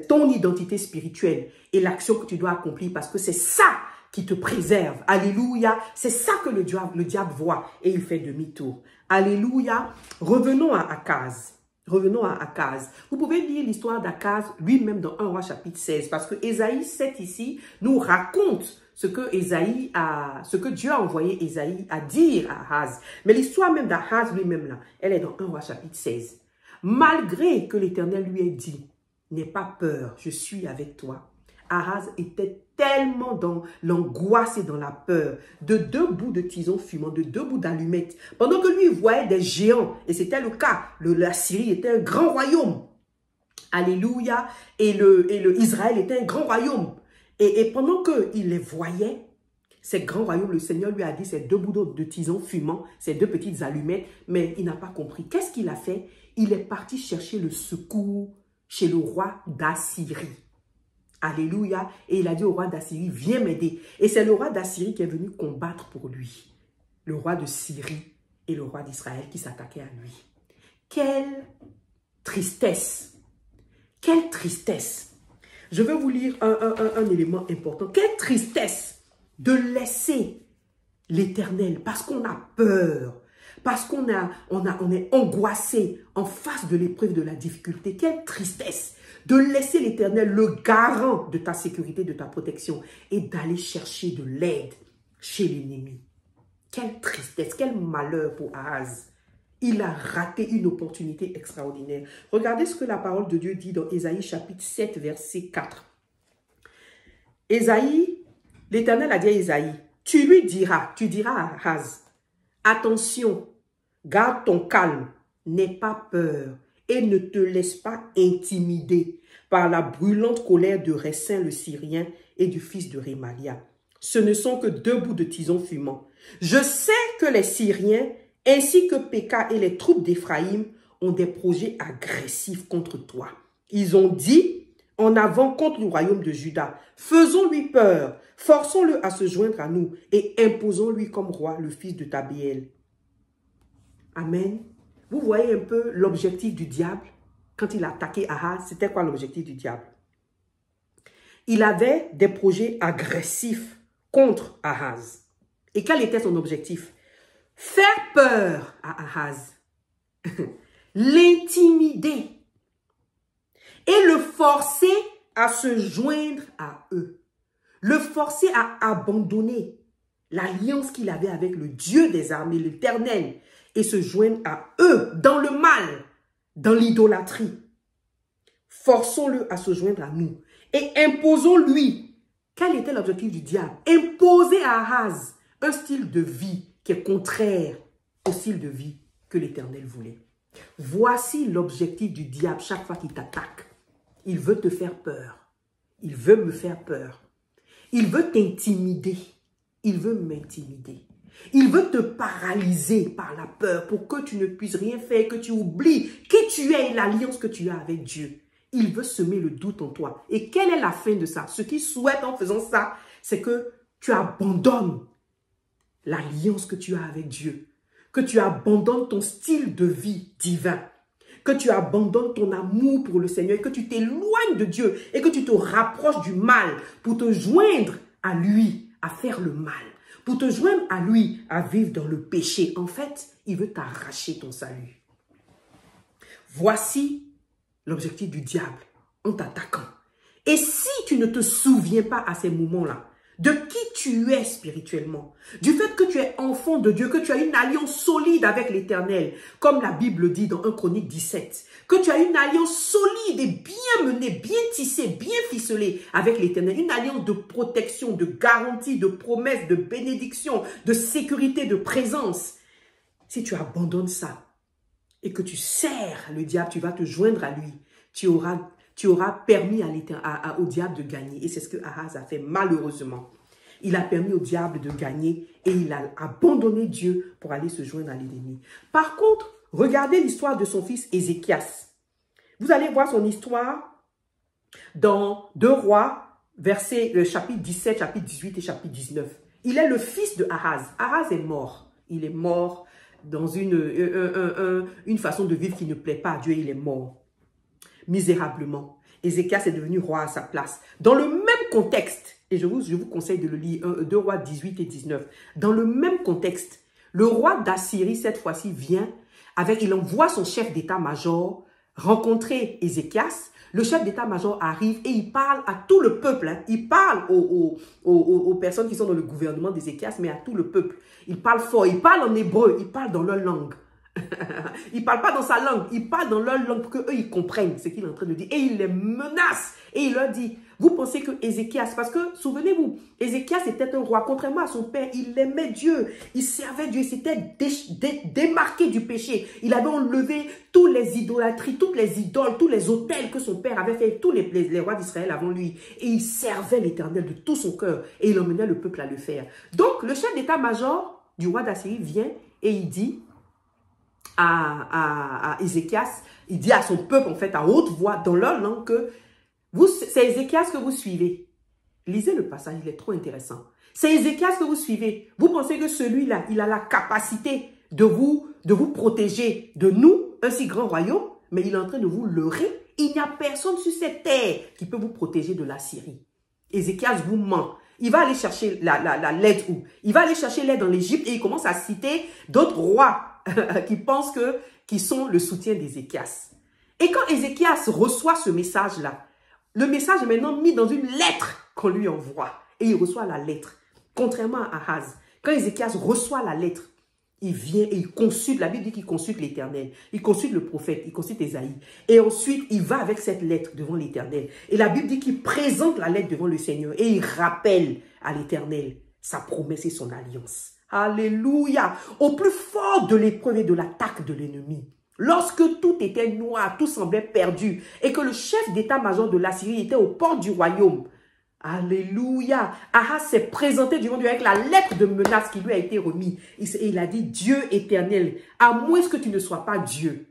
ton identité spirituelle et l'action que tu dois accomplir parce que c'est ça qui te préserve. Alléluia, c'est ça que le diable voit et il fait demi-tour. Alléluia, revenons à Akaz. Revenons à Akaz. Vous pouvez lire l'histoire d'Akaz lui-même dans 1 Roi chapitre 16 parce que Ésaïe 7 ici nous raconte ce que Dieu a envoyé Ésaïe à dire à Ahaz. Mais l'histoire même d'Ahaz lui-même là, elle est dans 1 Roi chapitre 16. Malgré que l'Éternel lui ait dit, n'aie pas peur, je suis avec toi. Ahaz était tellement dans l'angoisse et dans la peur, de 2 bouts de tison fumant, de 2 bouts d'allumettes, pendant que lui il voyait des géants, et c'était le cas, la Syrie était un grand royaume, alléluia, et Israël était un grand royaume, et pendant qu'il les voyait, ces grands royaumes, le Seigneur lui a dit ces 2 bouts de tison fumant, ces 2 petites allumettes, mais il n'a pas compris. Qu'est-ce qu'il a fait? Il est parti chercher le secours chez le roi d'Assyrie. Alléluia. Et il a dit au roi d'Assyrie, viens m'aider. Et c'est le roi d'Assyrie qui est venu combattre pour lui. Le roi de Syrie et le roi d'Israël qui s'attaquaient à lui. Quelle tristesse. Quelle tristesse. Je vais vous lire un élément important. Quelle tristesse de laisser l'Éternel parce qu'on a peur. Parce qu'on est angoissé en face de l'épreuve, de la difficulté. Quelle tristesse de laisser l'Éternel, le garant de ta sécurité, de ta protection, et d'aller chercher de l'aide chez l'ennemi. Quelle tristesse, quel malheur pour Ahaz. Il a raté une opportunité extraordinaire. Regardez ce que la parole de Dieu dit dans Ésaïe chapitre 7, verset 4. Ésaïe, l'Éternel a dit à Ésaïe, tu diras à Ahaz, attention, garde ton calme, n'aie pas peur et ne te laisse pas intimider par la brûlante colère de Récin le Syrien et du fils de Rémalia. Ce ne sont que 2 bouts de tison fumant. Je sais que les Syriens ainsi que Péka et les troupes d'Éphraïm ont des projets agressifs contre toi. Ils ont dit, en avant contre le royaume de Juda, faisons-lui peur, forçons-le à se joindre à nous et imposons-lui comme roi le fils de Tabéel. Amen. Vous voyez un peu l'objectif du diable quand il a attaqué Ahaz. C'était quoi l'objectif du diable? Il avait des projets agressifs contre Ahaz. Et quel était son objectif? Faire peur à Ahaz. l'intimider et le forcer à se joindre à eux. Le forcer à abandonner l'alliance qu'il avait avec le Dieu des armées, l'Éternel, et se joindre à eux dans le mal, dans l'idolâtrie. Forçons-le à se joindre à nous et imposons-lui. Quel était l'objectif du diable? Imposer à Ahaz un style de vie qui est contraire au style de vie que l'Éternel voulait. Voici l'objectif du diable chaque fois qu'il t'attaque. Il veut te faire peur. Il veut me faire peur. Il veut t'intimider. Il veut m'intimider. Il veut te paralyser par la peur pour que tu ne puisses rien faire, que tu oublies qui tu es et l'alliance que tu as avec Dieu. Il veut semer le doute en toi. Et quelle est la fin de ça? Ce qu'il souhaite en faisant ça, c'est que tu abandonnes l'alliance que tu as avec Dieu. Que tu abandonnes ton style de vie divin. Que tu abandonnes ton amour pour le Seigneur. Que tu t'éloignes de Dieu et que tu te rapproches du mal pour te joindre à lui, à faire le mal. Pour te joindre à lui, à vivre dans le péché. En fait, il veut t'arracher ton salut. Voici l'objectif du diable en t'attaquant. Et si tu ne te souviens pas à ces moments-là, de qui tu es spirituellement, du fait que tu es enfant de Dieu, que tu as une alliance solide avec l'Éternel, comme la Bible dit dans 1 Chronique 17, que tu as une alliance solide et bien menée, bien tissée, bien ficelée avec l'Éternel, une alliance de protection, de garantie, de promesse, de bénédiction, de sécurité, de présence. Si tu abandonnes ça et que tu sers le diable, tu vas te joindre à lui, tu auras permis au diable de gagner. Et c'est ce que Ahaz a fait malheureusement. Il a permis au diable de gagner et il a abandonné Dieu pour aller se joindre à l'ennemi. Par contre, regardez l'histoire de son fils Ézéchias. Vous allez voir son histoire dans 2 Rois, chapitre 17, chapitre 18 et chapitre 19. Il est le fils de Ahaz. Ahaz est mort. Il est mort dans une façon de vivre qui ne plaît pas à Dieu. Il est mort misérablement. Ézéchias est devenu roi à sa place. Dans le même contexte, et je vous conseille de le lire, 2 Rois 18 et 19, dans le même contexte, le roi d'Assyrie, cette fois-ci, il envoie son chef d'état-major rencontrer Ézéchias. Le chef d'état-major arrive et il parle à tout le peuple. Hein. Il parle aux personnes qui sont dans le gouvernement d'Ézéchias, mais à tout le peuple. Il parle fort, il parle en hébreu, il parle dans leur langue. Il ne parle pas dans sa langue, il parle dans leur langue pour qu'eux ils comprennent ce qu'il est en train de dire. Et il les menace et il leur dit, vous pensez que Ézéchias, parce que souvenez-vous, Ézéchias était un roi, contrairement à son père, il aimait Dieu, il servait Dieu, il s'était démarqué du péché. Il avait enlevé toutes les idolâtries, toutes les idoles, tous les autels que son père avait fait, tous les rois d'Israël avant lui. Et il servait l'Éternel de tout son cœur et il emmenait le peuple à le faire. Donc le chef d'état-major du roi d'Assyrie vient et il dit à Ézéchias, il dit à son peuple en fait à haute voix dans leur langue que c'est Ézéchias que vous suivez. Lisez le passage, il est trop intéressant. C'est Ézéchias que vous suivez. Vous pensez que celui-là, il a la capacité de vous protéger de nous, un si grand royaume, mais il est en train de vous leurrer. Il n'y a personne sur cette terre qui peut vous protéger de la Syrie. Ézéchias vous ment. Il va aller chercher l'aide où? Il va aller chercher l'aide dans l'Égypte et il commence à citer d'autres rois qui sont le soutien d'Ézéchias. Et quand Ézéchias reçoit ce message-là, le message est maintenant mis dans une lettre qu'on lui envoie. Et il reçoit la lettre. Contrairement à Ahaz, quand Ézéchias reçoit la lettre, il vient et il consulte, la Bible dit qu'il consulte l'Éternel. Il consulte le prophète, il consulte Ésaïe. Et ensuite, il va avec cette lettre devant l'Éternel. Et la Bible dit qu'il présente la lettre devant le Seigneur. Et il rappelle à l'Éternel sa promesse et son alliance. Alléluia! Au plus fort de l'épreuve et de l'attaque de l'ennemi, lorsque tout était noir, tout semblait perdu, et que le chef d'état-major de l'Assyrie était aux portes du royaume, alléluia, Ahaz s'est présenté devant Dieu avec la lettre de menace qui lui a été remise. Et il a dit, Dieu éternel, à moins que tu ne sois pas Dieu,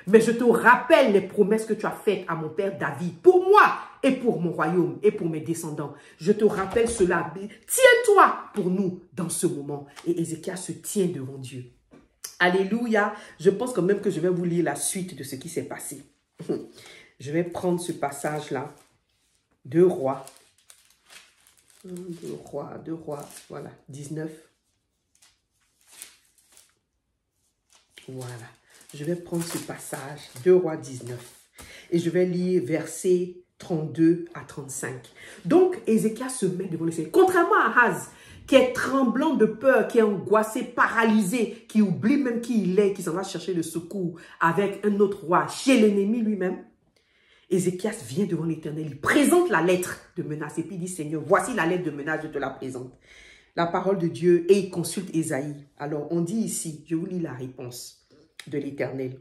mais je te rappelle les promesses que tu as faites à mon père David, pour moi et pour mon royaume et pour mes descendants. Je te rappelle cela. Tiens-toi pour nous dans ce moment. Et Ézéchias se tient devant Dieu. Alléluia. Je pense quand même que je vais vous lire la suite de ce qui s'est passé. Je vais prendre ce passage-là. 2 Rois. 2 Rois, voilà, 19. Voilà. Je vais prendre ce passage, 2 Rois 19, et je vais lire versets 32 à 35. Donc, Ézéchias se met devant le Seigneur. Contrairement à Ahaz, qui est tremblant de peur, qui est angoissé, paralysé, qui oublie même qui il est, qui s'en va chercher le secours avec un autre roi, chez l'ennemi lui-même, Ézéchias vient devant l'Éternel, il présente la lettre de menace et puis il dit, Seigneur, voici la lettre de menace, je te la présente. La parole de Dieu, et il consulte Ésaïe. Alors, on dit ici, je vous lis la réponse de l'Éternel.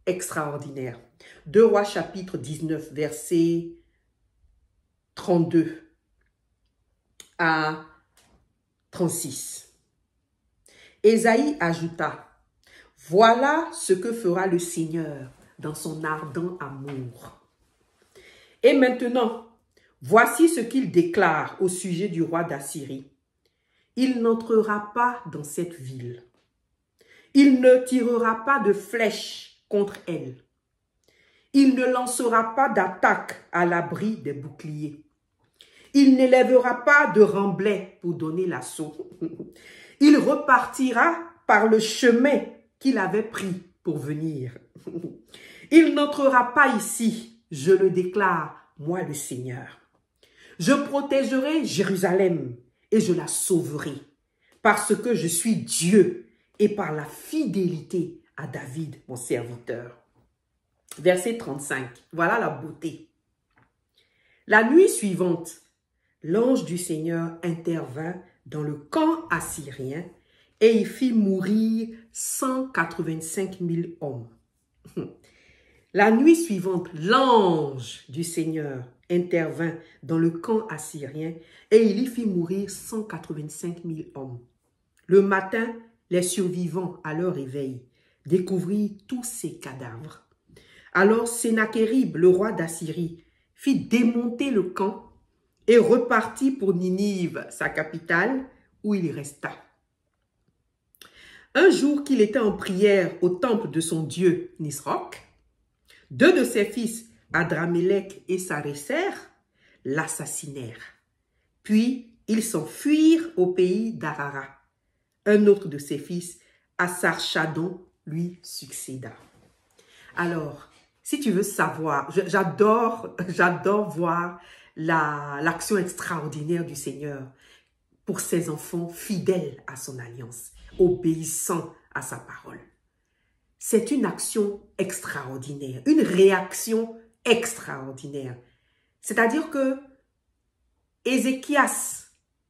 Extraordinaire. 2 Rois chapitre 19, verset 32 à 36. Ésaïe ajouta, « Voilà ce que fera le Seigneur dans son ardent amour. Et maintenant, voici ce qu'il déclare au sujet du roi d'Assyrie. Il n'entrera pas dans cette ville. Il ne tirera pas de flèches contre elle. Il ne lancera pas d'attaque à l'abri des boucliers. Il n'élèvera pas de remblai pour donner l'assaut. Il repartira par le chemin qu'il avait pris pour venir. Il n'entrera pas ici, je le déclare, moi le Seigneur. Je protégerai Jérusalem et je la sauverai, parce que je suis Dieu et par la fidélité à David, mon serviteur. » Verset 35, voilà la beauté. La nuit suivante, l'ange du Seigneur intervint dans le camp assyrien et il fit mourir 185 000 hommes. La nuit suivante, l'ange du Seigneur intervint dans le camp assyrien et il y fit mourir 185 000 hommes. Le matin, les survivants, à leur réveil, découvrirent tous ces cadavres. Alors Sennachérib, le roi d'Assyrie, fit démonter le camp et repartit pour Ninive, sa capitale, où il resta. Un jour qu'il était en prière au temple de son dieu Nisroch, deux de ses fils, Adramélec et Sarécer, l'assassinèrent. Puis ils s'enfuirent au pays d'Arara. Un autre de ses fils, Assarchadon, lui succéda. Alors, si tu veux savoir, j'adore voir l'action extraordinaire du Seigneur pour ses enfants fidèles à son alliance, obéissants à sa parole. C'est une action extraordinaire, une réaction extraordinaire. C'est-à-dire que Ézéchias,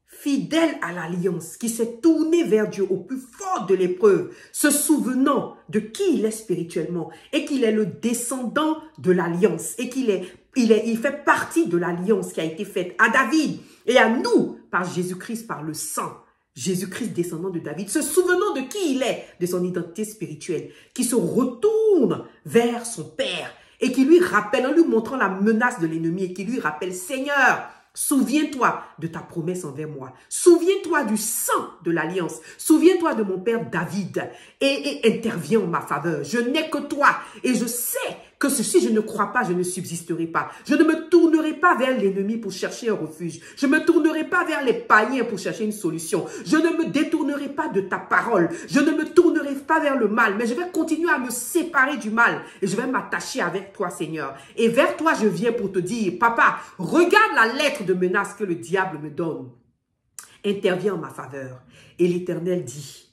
fidèle à l'alliance, qui s'est tourné vers Dieu au plus fort de l'épreuve, se souvenant de qui il est spirituellement et qu'il est le descendant de l'alliance et il fait partie de l'alliance qui a été faite à David et à nous par Jésus-Christ, par le sang. Jésus-Christ, descendant de David, se souvenant de qui il est, de son identité spirituelle, qui se retourne vers son Père et qui lui rappelle, en lui montrant la menace de l'ennemi, et qui lui rappelle, Seigneur, souviens-toi de ta promesse envers moi. Souviens-toi du sang de l'alliance. Souviens-toi de mon père David et interviens en ma faveur. Je n'ai que toi et je sais que si je ne crois pas, je ne subsisterai pas. Je ne me tournerai pas vers l'ennemi pour chercher un refuge. Je ne me tournerai pas vers les païens pour chercher une solution. Je ne me détournerai pas de ta parole. Je ne me tournerai pas vers le mal, mais je vais continuer à me séparer du mal et je vais m'attacher avec toi, Seigneur. Et vers toi, je viens pour te dire, papa, regarde la lettre de menace que le diable me donne. Interviens en ma faveur. Et l'Éternel dit,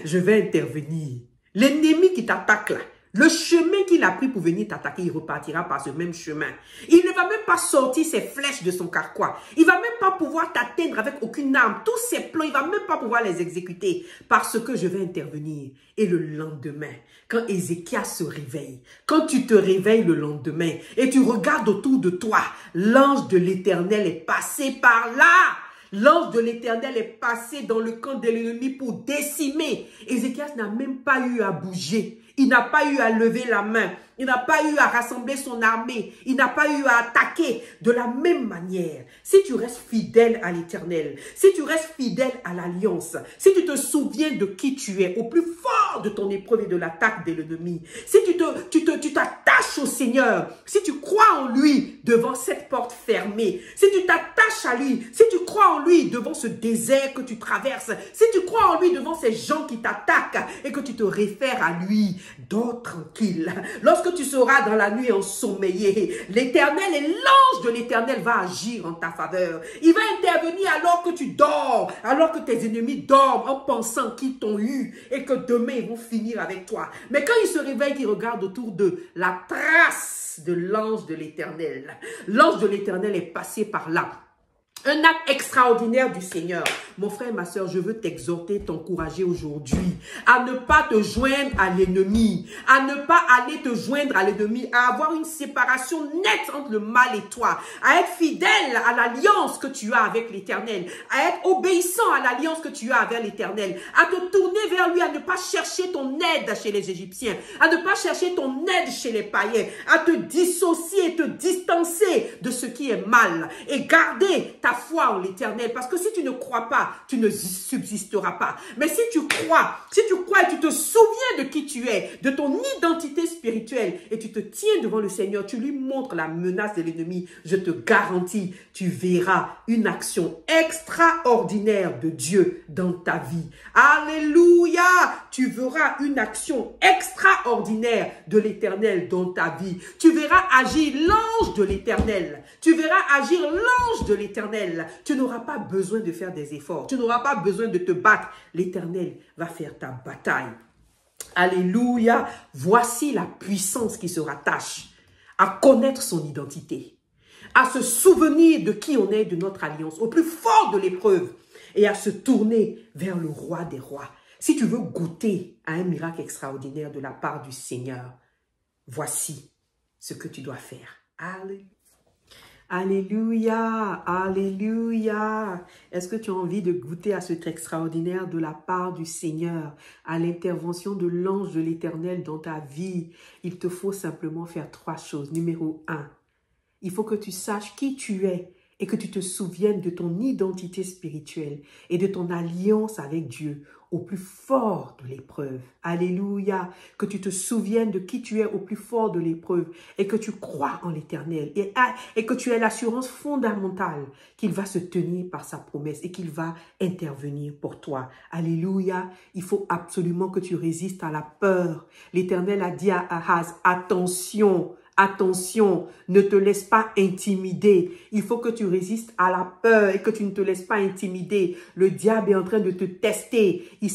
je vais intervenir. L'ennemi qui t'attaque là, le chemin qu'il a pris pour venir t'attaquer, il repartira par ce même chemin. Il ne va même pas sortir ses flèches de son carquois. Il ne va même pas pouvoir t'atteindre avec aucune arme. Tous ses plans, il ne va même pas pouvoir les exécuter parce que je vais intervenir. Et le lendemain, quand Ézéchias se réveille, quand tu te réveilles le lendemain et tu regardes autour de toi, l'ange de l'Éternel est passé par là. L'ange de l'Éternel est passé dans le camp de l'ennemi pour décimer. Ézéchias n'a même pas eu à bouger. Il n'a pas eu à lever la main. Il n'a pas eu à rassembler son armée. Il n'a pas eu à attaquer. De la même manière, si tu restes fidèle à l'Éternel, si tu restes fidèle à l'alliance, si tu te souviens de qui tu es au plus fort de ton épreuve et de l'attaque de l'ennemi, si tu tu t'attaches au Seigneur, si tu crois en lui devant cette porte fermée, si tu t'attaches à lui, si tu crois en lui devant ce désert que tu traverses, si tu crois en lui devant ces gens qui t'attaquent et que tu te réfères à lui, dors tranquille. Lorsque tu seras dans la nuit ensommeillé, l'Éternel et l'ange de l'Éternel va agir en ta faveur. Il va intervenir alors que tu dors, alors que tes ennemis dorment en pensant qu'ils t'ont eu et que demain ils vont finir avec toi. Mais quand ils se réveillent, ils regardent autour d'eux la trace de l'ange de l'Éternel. L'ange de l'Éternel est passé par là. Un acte extraordinaire du Seigneur. Mon frère, ma soeur, je veux t'exhorter, t'encourager aujourd'hui à ne pas te joindre à l'ennemi, à ne pas aller te joindre à l'ennemi, à avoir une séparation nette entre le mal et toi, à être fidèle à l'alliance que tu as avec l'Éternel, à être obéissant à l'alliance que tu as avec l'Éternel, à te tourner vers lui, à ne pas chercher ton aide chez les Égyptiens, à ne pas chercher ton aide chez les païens, à te dissocier, te distancer de ce qui est mal et garder ta foi en l'Éternel, parce que si tu ne crois pas, tu ne subsisteras pas. Mais si tu crois et tu te souviens de qui tu es, de ton identité spirituelle, et tu te tiens devant le Seigneur, tu lui montres la menace de l'ennemi, je te garantis, tu verras une action extraordinaire de Dieu dans ta vie. Alléluia! Tu verras une action extraordinaire de l'Éternel dans ta vie. Tu verras agir l'ange de l'Éternel. Tu verras agir l'ange de l'Éternel. Tu n'auras pas besoin de faire des efforts. Tu n'auras pas besoin de te battre. L'Éternel va faire ta bataille. Alléluia. Voici la puissance qui se rattache à connaître son identité, à se souvenir de qui on est, de notre alliance, au plus fort de l'épreuve, et à se tourner vers le roi des rois. Si tu veux goûter à un miracle extraordinaire de la part du Seigneur, voici ce que tu dois faire. Alléluia. Alléluia, alléluia. Est-ce que tu as envie de goûter à cet extraordinaire de la part du Seigneur, à l'intervention de l'ange de l'Éternel dans ta vie? Il te faut simplement faire 3 choses. Numéro 1, il faut que tu saches qui tu es et que tu te souviennes de ton identité spirituelle et de ton alliance avec Dieu au plus fort de l'épreuve. Alléluia. Que tu te souviennes de qui tu es au plus fort de l'épreuve et que tu crois en l'Éternel et que tu aies l'assurance fondamentale qu'il va se tenir par sa promesse et qu'il va intervenir pour toi. Alléluia. Il faut absolument que tu résistes à la peur. L'Éternel a dit à Ahaz, attention, attention, ne te laisse pas intimider. Il faut que tu résistes à la peur et que tu ne te laisses pas intimider. Le diable est en train de te tester. Il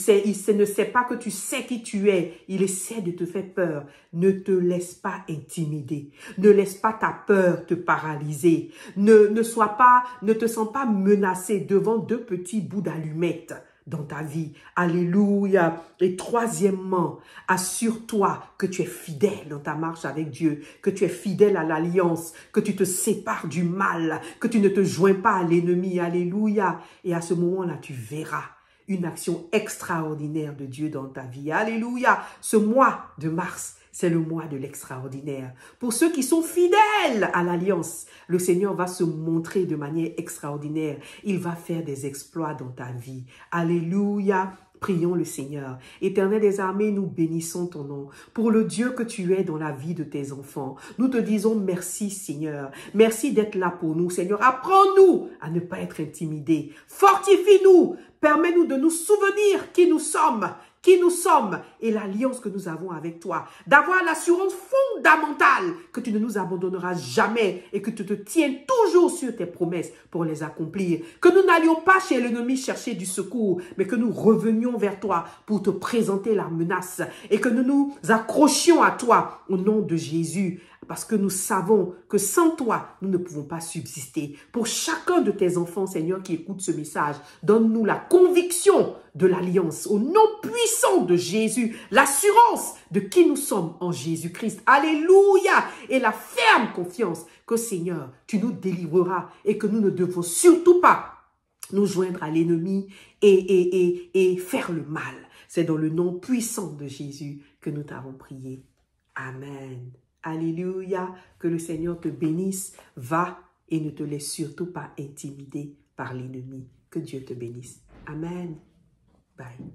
ne sait pas que tu sais qui tu es. Il essaie de te faire peur. Ne te laisse pas intimider. Ne laisse pas ta peur te paralyser. Ne te sens pas menacé devant 2 petits bouts d'allumettes dans ta vie. Alléluia. Et troisièmement, assure-toi que tu es fidèle dans ta marche avec Dieu, que tu es fidèle à l'alliance, que tu te sépares du mal, que tu ne te joins pas à l'ennemi. Alléluia. Et à ce moment-là, tu verras une action extraordinaire de Dieu dans ta vie. Alléluia. Ce mois de mars, c'est le mois de l'extraordinaire. Pour ceux qui sont fidèles à l'alliance, le Seigneur va se montrer de manière extraordinaire. Il va faire des exploits dans ta vie. Alléluia. Prions le Seigneur. Éternel des armées, nous bénissons ton nom pour le Dieu que tu es dans la vie de tes enfants. Nous te disons merci Seigneur. Merci d'être là pour nous Seigneur. Apprends-nous à ne pas être intimidés. Fortifie-nous. Permets-nous de nous souvenir qui nous sommes et l'alliance que nous avons avec toi. D'avoir l'assurance fondamentale que tu ne nous abandonneras jamais et que tu te tiens toujours sur tes promesses pour les accomplir. Que nous n'allions pas chez l'ennemi chercher du secours, mais que nous revenions vers toi pour te présenter la menace et que nous nous accrochions à toi au nom de Jésus. Parce que nous savons que sans toi, nous ne pouvons pas subsister. Pour chacun de tes enfants, Seigneur, qui écoute ce message, donne-nous la conviction de l'alliance au nom puissant de Jésus, l'assurance de qui nous sommes en Jésus-Christ. Alléluia! Et la ferme confiance que, Seigneur, tu nous délivreras et que nous ne devons surtout pas nous joindre à l'ennemi et faire le mal. C'est dans le nom puissant de Jésus que nous t'avons prié. Amen. Alléluia, que le Seigneur te bénisse, va et ne te laisse surtout pas intimider par l'ennemi. Que Dieu te bénisse. Amen. Bye.